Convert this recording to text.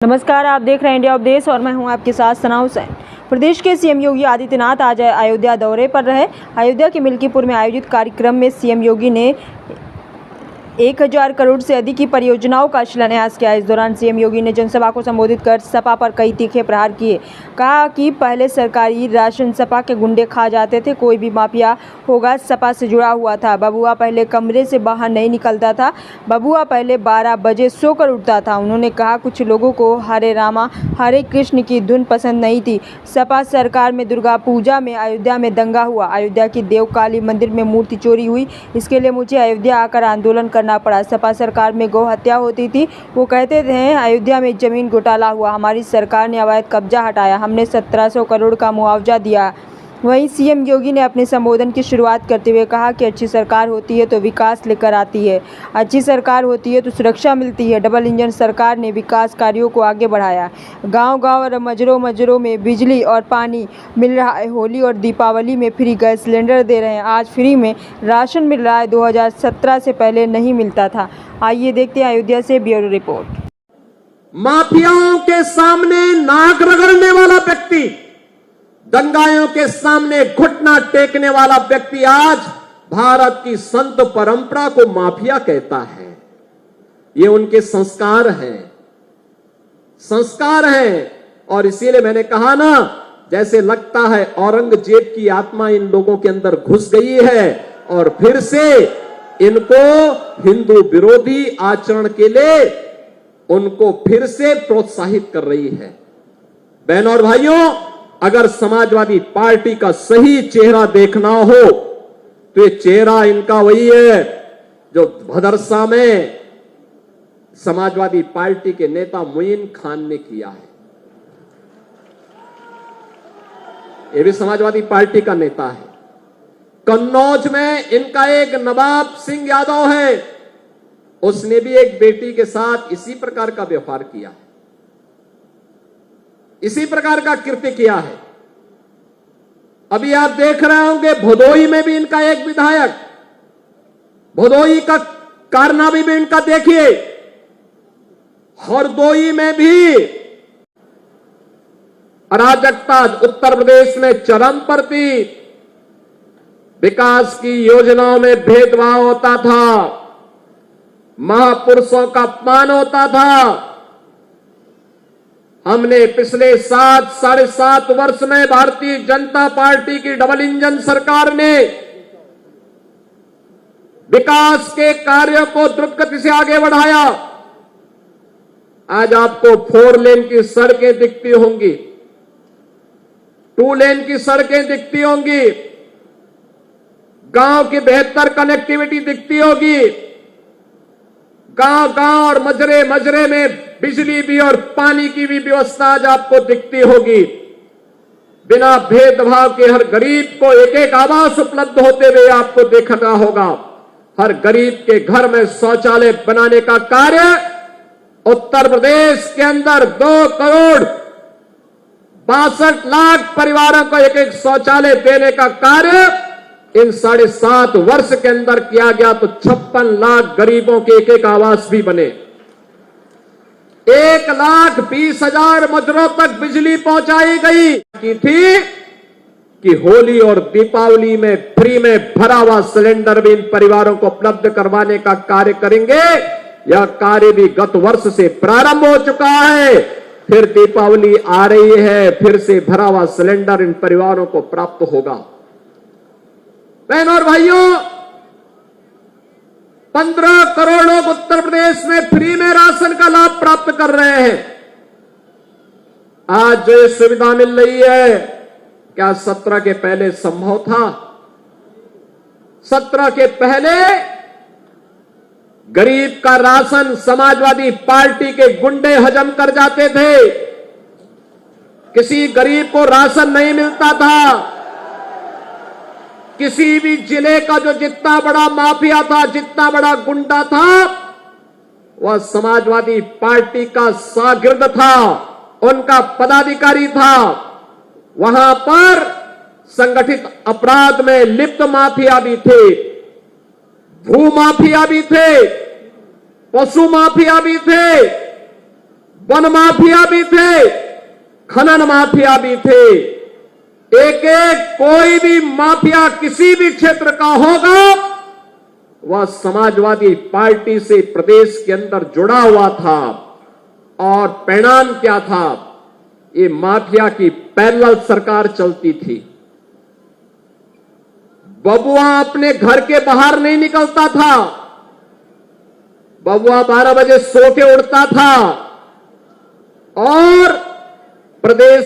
नमस्कार, आप देख रहे हैं इंडिया अपडेट्स और मैं हूं आपके साथ सना हुसैन। प्रदेश के सीएम योगी आदित्यनाथ आज अयोध्या दौरे पर रहे। अयोध्या के मिल्कीपुर में आयोजित कार्यक्रम में सीएम योगी ने 1000 करोड़ से अधिक की परियोजनाओं का शिलान्यास किया। इस दौरान सीएम योगी ने जनसभा को संबोधित कर सपा पर कई तीखे प्रहार किए। कहा कि पहले सरकारी राशन सपा के गुंडे खा जाते थे, कोई भी माफिया होगा सपा से जुड़ा हुआ था। बबुआ पहले कमरे से बाहर नहीं निकलता था, बबुआ पहले 12 बजे सोकर उठता था। उन्होंने कहा कुछ लोगों को हरे रामा हरे कृष्ण की धुन पसंद नहीं थी। सपा सरकार में दुर्गा पूजा में अयोध्या में दंगा हुआ, अयोध्या की देव काली मंदिर में मूर्ति चोरी हुई, इसके लिए मुझे अयोध्या आकर आंदोलन करना पड़ा। सपा सरकार में गौ हत्या होती थी, वो कहते थे अयोध्या में जमीन घोटाला हुआ, हमारी सरकार ने अवैध कब्जा हटाया, हमने 1700 करोड़ का मुआवजा दिया। वहीं सीएम योगी ने अपने संबोधन की शुरुआत करते हुए कहा कि अच्छी सरकार होती है तो विकास लेकर आती है, अच्छी सरकार होती है तो सुरक्षा मिलती है। डबल इंजन सरकार ने विकास कार्यों को आगे बढ़ाया। गांव-गांव और मजरों में बिजली और पानी मिल रहा है। होली और दीपावली में फ्री गैस सिलेंडर दे रहे हैं, आज फ्री में राशन मिल रहा है, 2017 से पहले नहीं मिलता था। आइए देखते हैं अयोध्या से ब्यूरो रिपोर्ट। माफियाओं के सामने नाक रगड़ने वाला व्यक्ति, दंगाइयों के सामने घुटना टेकने वाला व्यक्ति आज भारत की संत परंपरा को माफिया कहता है। ये उनके संस्कार हैं और इसीलिए मैंने कहा ना, जैसे लगता है औरंगजेब की आत्मा इन लोगों के अंदर घुस गई है और फिर से इनको हिंदू विरोधी आचरण के लिए उनको फिर से प्रोत्साहित कर रही है। बहनों और भाइयों, अगर समाजवादी पार्टी का सही चेहरा देखना हो तो ये चेहरा इनका वही है जो भदरसा में समाजवादी पार्टी के नेता मुइन खान ने किया है। ये भी समाजवादी पार्टी का नेता है। कन्नौज में इनका एक नवाब सिंह यादव है, उसने भी एक बेटी के साथ इसी प्रकार का व्यवहार किया है, इसी प्रकार का कृत्य किया है। अभी आप देख रहे होंगे भदोही में भी इनका एक विधायक, भदोही का कारनामा भी इनका देखिए, हरदोई में भी अराजकता उत्तर प्रदेश में चरम पर थी। विकास की योजनाओं में भेदभाव होता था, महापुरुषों का अपमान होता था। हमने पिछले 7-7.5 वर्ष में भारतीय जनता पार्टी की डबल इंजन सरकार ने विकास के कार्यों को द्रुत गति से आगे बढ़ाया। आज आपको 4 लेन की सड़कें दिखती होंगी, 2 लेन की सड़कें दिखती होंगी, गांव की बेहतर कनेक्टिविटी दिखती होगी, गांव और मजरे में बिजली भी और पानी की भी व्यवस्था आज आपको दिखती होगी। बिना भेदभाव के हर गरीब को एक आवास उपलब्ध होते हुए आपको देखना होगा। हर गरीब के घर में शौचालय बनाने का कार्य उत्तर प्रदेश के अंदर 2 करोड़ 62 लाख परिवारों को एक शौचालय देने का कार्य इन 7.5 वर्ष के अंदर किया गया, तो 56 लाख गरीबों के एक आवास भी बने। 1,20,000 मजरों तक बिजली पहुंचाई गई की थी कि होली और दीपावली में फ्री में भरा हुआ सिलेंडर भी इन परिवारों को उपलब्ध करवाने का कार्य करेंगे। यह कार्य भी गत वर्ष से प्रारंभ हो चुका है। फिर दीपावली आ रही है, फिर से भरा हुआ सिलेंडर इन परिवारों को प्राप्त होगा। बहनों और भाइयों, 15 करोड़ लोग उत्तर प्रदेश में फ्री में राशन का लाभ प्राप्त कर रहे हैं। आज जो ये सुविधा मिल रही है, क्या 17 के पहले संभव था? 17 के पहले गरीब का राशन समाजवादी पार्टी के गुंडे हजम कर जाते थे। किसी गरीब को राशन नहीं मिलता था। किसी भी जिले का जो जितना बड़ा माफिया था, जितना बड़ा गुंडा था, वह समाजवादी पार्टी का शागिर्द था, उनका पदाधिकारी था। वहां पर संगठित अपराध में लिप्त माफिया भी थे, भू माफिया भी थे, पशु माफिया भी थे, वन माफिया भी थे, खनन माफिया भी थे। एक एक कोई भी माफिया किसी भी क्षेत्र का होगा, वह समाजवादी पार्टी से प्रदेश के अंदर जुड़ा हुआ था। और परिणाम क्या था? ये माफिया की पैरेलल सरकार चलती थी। बबुआ अपने घर के बाहर नहीं निकलता था। बबुआ 12 बजे सो के उठता था और प्रदेश